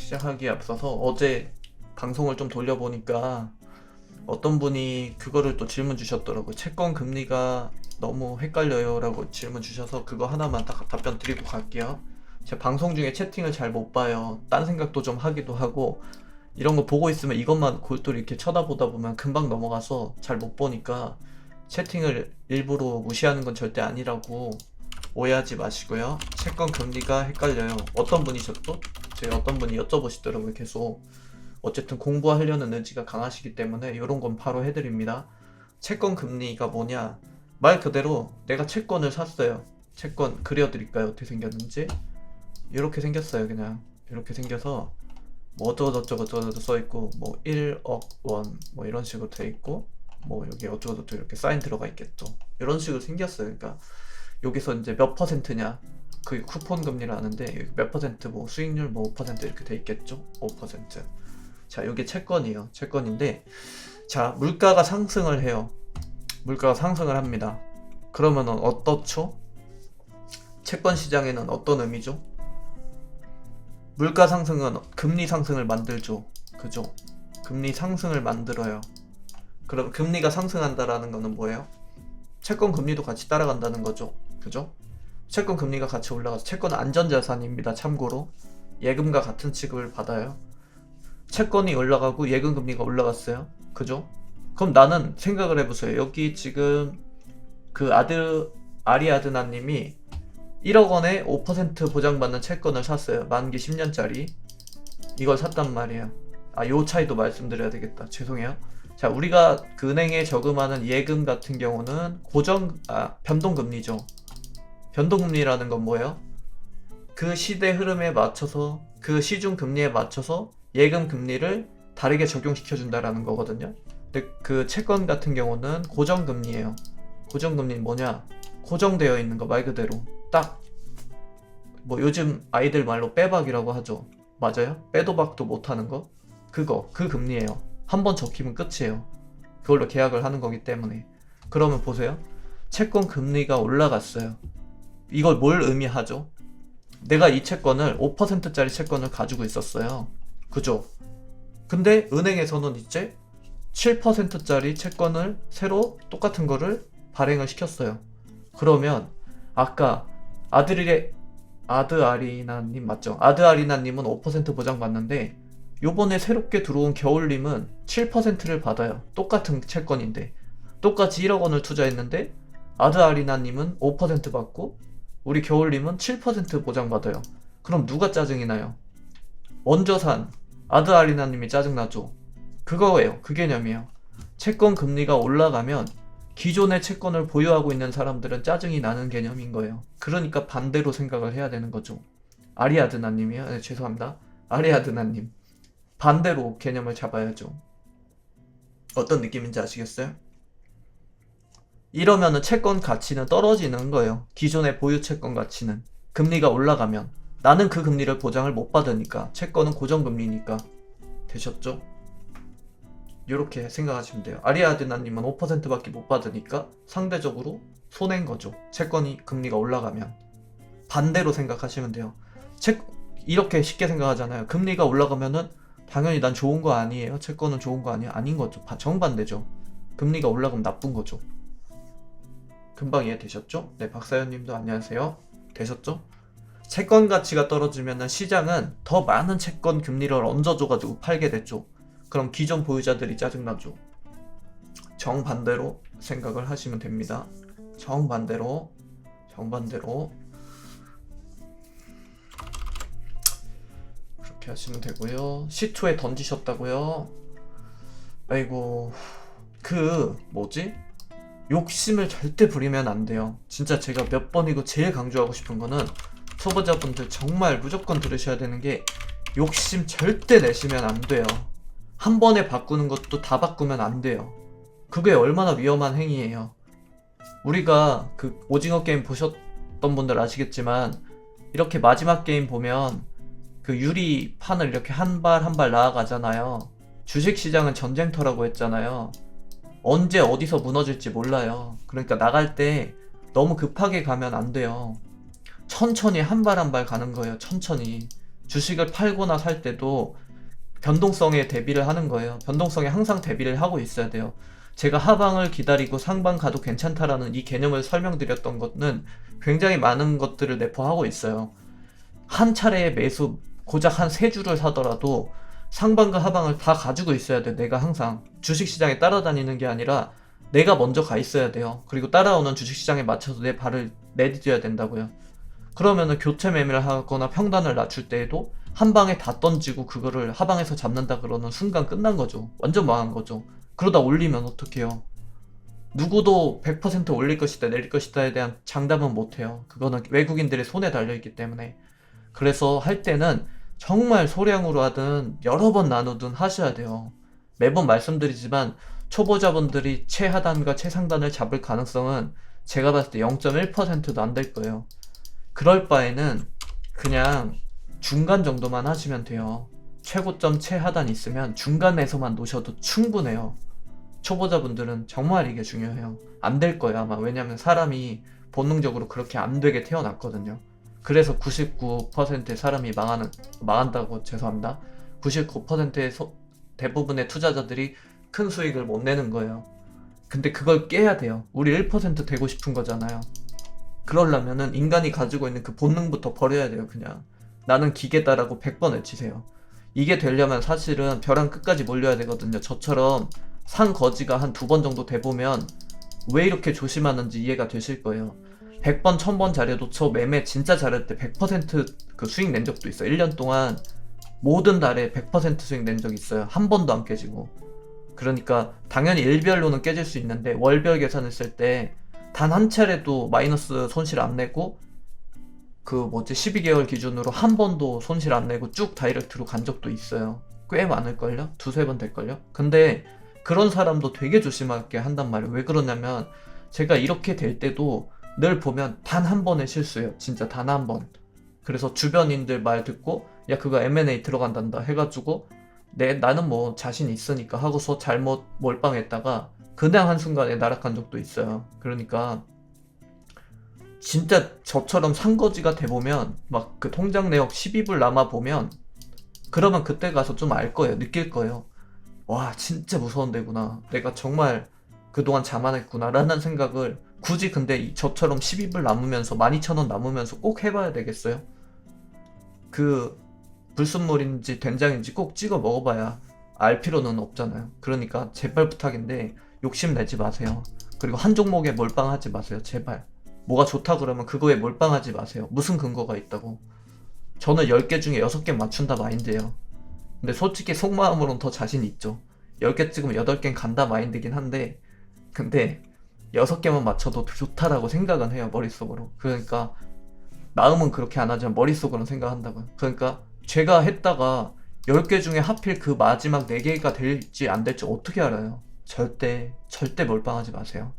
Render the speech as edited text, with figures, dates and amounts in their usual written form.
시작하기에 앞서서 어제 방송을 좀 돌려보니까 어떤 분이 그거를 또 질문 주셨더라고요. 채권 금리가 너무 헷갈려요 라고 질문 주셔서 그거 하나만 딱 답변 드리고 갈게요. 제가 방송 중에 채팅을 잘 못 봐요. 딴 생각도 좀 하기도 하고 이런 거 보고 있으면 이것만 골똘히 이렇게 쳐다보다 보면 금방 넘어가서 잘 못 보니까 채팅을 일부러 무시하는 건 절대 아니라고 오해하지 마시고요. 채권 금리가 헷갈려요. 어떤 분이셨죠? 제가 어떤 분이 여쭤보시더라고요. 계속. 어쨌든 공부하려는 의지가 강하시기 때문에 이런 건 바로 해드립니다. 채권 금리가 뭐냐? 말 그대로 내가 채권을 샀어요. 채권 그려드릴까요? 어떻게 생겼는지? 이렇게 생겼어요. 그냥 이렇게 생겨서 뭐 어쩌고저쩌고 써있고 뭐 1억 원 뭐 이런 식으로 돼 있고 뭐 여기 어쩌고저쩌고 이렇게 사인 들어가 있겠죠. 이런 식으로 생겼어요. 그러니까 여기서 이제 몇 퍼센트냐, 그 쿠폰 금리를 아는데 몇 퍼센트 뭐 수익률 뭐 5% 이렇게 돼 있겠죠. 5%. 자, 이게 채권이에요. 채권인데, 자, 물가가 상승을 해요. 물가가 상승을 합니다. 그러면은 어떻죠? 채권 시장에는 어떤 의미죠? 물가 상승은 금리 상승을 만들죠. 그죠? 금리 상승을 만들어요. 그럼 금리가 상승한다라는 거는 뭐예요? 채권 금리도 같이 따라간다는 거죠. 그죠? 채권 금리가 같이 올라가서 채권은 안전자산입니다. 참고로 예금과 같은 취급을 받아요. 채권이 올라가고 예금 금리가 올라갔어요. 그죠? 그럼 나는 생각을 해보세요. 여기 지금 그 아리아드나님이 1억 원에 5% 보장받는 채권을 샀어요. 만기 10년짜리 이걸 샀단 말이에요. 아, 요 차이도 말씀드려야 되겠다. 죄송해요. 자, 우리가 그 은행에 저금하는 예금 같은 경우는 변동금리죠. 변동금리라는 건 뭐예요? 그 시대 흐름에 맞춰서, 그 시중 금리에 맞춰서 예금 금리를 다르게 적용시켜준다라는 거거든요. 근데 그 채권 같은 경우는 고정금리예요. 고정금리는 뭐냐? 고정되어 있는 거 말 그대로. 딱 뭐 요즘 아이들 말로 빼박이라고 하죠. 맞아요? 빼도 박도 못하는 거? 그거, 그 금리예요. 한 번 적히면 끝이에요. 그걸로 계약을 하는 거기 때문에. 그러면 보세요. 채권 금리가 올라갔어요. 이걸 뭘 의미하죠? 내가 이 채권을 5%짜리 채권을 가지고 있었어요. 그죠? 근데 은행에서는 이제 7%짜리 채권을 새로 똑같은 거를 발행을 시켰어요. 그러면 아까 아드아리나님 맞죠? 아드아리나님은 5% 보장받는데 요번에 새롭게 들어온 겨울님은 7%를 받아요. 똑같은 채권인데 똑같이 1억 원을 투자했는데 아드아리나님은 5% 받고 우리 겨울님은 7% 보장받아요. 그럼 누가 짜증이 나요? 먼저 산 아드아리나님이 짜증나죠. 그거예요. 그 개념이에요. 채권 금리가 올라가면 기존의 채권을 보유하고 있는 사람들은 짜증이 나는 개념인 거예요. 그러니까 반대로 생각을 해야 되는 거죠. 아리아드나님이요? 네, 죄송합니다. 아리아드나님. 반대로 개념을 잡아야죠. 어떤 느낌인지 아시겠어요? 이러면은 채권 가치는 떨어지는 거예요. 기존의 보유 채권 가치는. 금리가 올라가면 나는 그 금리를 보장을 못 받으니까 채권은 고정금리니까. 되셨죠? 이렇게 생각하시면 돼요. 아리아드나님은 5%밖에 못 받으니까 상대적으로 손해인 거죠. 채권이 금리가 올라가면. 반대로 생각하시면 돼요. 이렇게 쉽게 생각하잖아요. 금리가 올라가면은 당연히 난 좋은 거 아니에요. 채권은 좋은 거 아니에요. 아닌 거죠. 정반대죠. 금리가 올라가면 나쁜 거죠. 금방 이해되셨죠? 네, 박사연님도 안녕하세요. 되셨죠? 채권 가치가 떨어지면 시장은 더 많은 채권 금리를 얹어줘가지고 팔게 됐죠. 그럼 기존 보유자들이 짜증나죠. 정반대로 생각을 하시면 됩니다. 정반대로 그렇게 하시면 되고요. C2에 던지셨다고요? 아이고, 욕심을 절대 부리면 안 돼요. 진짜 제가 몇 번이고 제일 강조하고 싶은 거는 초보자분들 정말 무조건 들으셔야 되는 게 욕심 절대 내시면 안 돼요. 한 번에 바꾸는 것도 다 바꾸면 안 돼요. 그게 얼마나 위험한 행위예요. 우리가 그 오징어 게임 보셨던 분들 아시겠지만 이렇게 마지막 게임 보면 그 유리판을 이렇게 한 발 한 발 나아가잖아요. 주식시장은 전쟁터라고 했잖아요. 언제 어디서 무너질지 몰라요. 그러니까 나갈 때 너무 급하게 가면 안 돼요. 천천히 한 발 한 발 가는 거예요. 천천히. 주식을 팔거나 살 때도 변동성에 대비를 하는 거예요. 변동성에 항상 대비를 하고 있어야 돼요. 제가 하방을 기다리고 상방 가도 괜찮다라는 이 개념을 설명드렸던 것은 굉장히 많은 것들을 내포하고 있어요. 한 차례의 매수 고작 한 3주를 사더라도 상방과 하방을 다 가지고 있어야 돼. 내가 항상 주식시장에 따라다니는 게 아니라 내가 먼저 가 있어야 돼요. 그리고 따라오는 주식시장에 맞춰서 내 발을 내디뎌야 된다고요. 그러면은 교체 매매를 하거나 평단을 낮출 때에도 한 방에 다 던지고 그거를 하방에서 잡는다 그러는 순간 끝난 거죠. 완전 망한 거죠. 그러다 올리면 어떡해요? 누구도 100% 올릴 것이다 내릴 것이다에 대한 장담은 못해요. 그거는 외국인들의 손에 달려있기 때문에. 그래서 할 때는 정말 소량으로 하든 여러 번 나누든 하셔야 돼요. 매번 말씀드리지만 초보자분들이 최하단과 최상단을 잡을 가능성은 제가 봤을 때 0.1%도 안 될 거예요. 그럴 바에는 그냥 중간 정도만 하시면 돼요. 최고점 최하단 있으면 중간에서만 놓으셔도 충분해요. 초보자분들은 정말 이게 중요해요. 안 될 거예요 아마. 왜냐면 사람이 본능적으로 그렇게 안 되게 태어났거든요. 그래서 99%의 사람이 망한다고, 죄송합니다. 99%의 대부분의 투자자들이 큰 수익을 못 내는 거예요. 근데 그걸 깨야 돼요. 우리 1% 되고 싶은 거잖아요. 그러려면은 인간이 가지고 있는 그 본능부터 버려야 돼요. 그냥 나는 기계다라고 100번 외치세요. 이게 되려면 사실은 벼랑 끝까지 몰려야 되거든요. 저처럼 산 거지가 한 2번 정도 돼보면 왜 이렇게 조심하는지 이해가 되실 거예요. 100번 1000번 잘해도 저 매매 진짜 잘할 때 100% 수익 낸 적도 있어요. 1년 동안 모든 달에 100% 수익 낸 적 있어요. 한 번도 안 깨지고. 그러니까 당연히 일별로는 깨질 수 있는데 월별 계산했을 때 단 한 차례도 마이너스 손실 안 내고 12개월 기준으로 한 번도 손실 안 내고 쭉 다이렉트로 간 적도 있어요. 꽤 많을걸요? 2-3번 될걸요? 근데 그런 사람도 되게 조심하게 한단 말이에요. 왜 그러냐면 제가 이렇게 될 때도 늘 보면 단 한 번의 실수예요. 진짜 단 한 번. 그래서 주변인들 말 듣고 야 그거 M&A 들어간단다 해가지고 나는 뭐 자신 있으니까 하고서 잘못 몰빵했다가 그냥 한순간에 날아간 적도 있어요. 그러니까 진짜 저처럼 산거지가 돼보면 막 그 통장 내역 12불 남아보면 그러면 그때 가서 좀 알 거예요. 느낄 거예요. 와 진짜 무서운 데구나. 내가 정말 그동안 자만했구나 라는 생각을 굳이 근데 저처럼 12불 남으면서 12,000원 남으면서 꼭 해봐야 되겠어요? 그 불순물인지 된장인지 꼭 찍어 먹어봐야 알 필요는 없잖아요. 그러니까 제발 부탁인데 욕심내지 마세요. 그리고 한 종목에 몰빵하지 마세요. 제발. 뭐가 좋다 그러면 그거에 몰빵하지 마세요. 무슨 근거가 있다고. 저는 10개 중에 6개 맞춘다 마인드예요. 근데 솔직히 속마음으로는 더 자신 있죠. 10개 찍으면 8개는 간다 마인드긴 한데 근데 6개만 맞춰도 좋다라고 생각은 해요. 머릿속으로. 그러니까 마음은 그렇게 안 하지만 머릿속으로는 생각한다고요. 그러니까 제가 했다가 10개 중에 하필 그 마지막 4개가 될지 안 될지 어떻게 알아요? 절대 몰빵하지 마세요.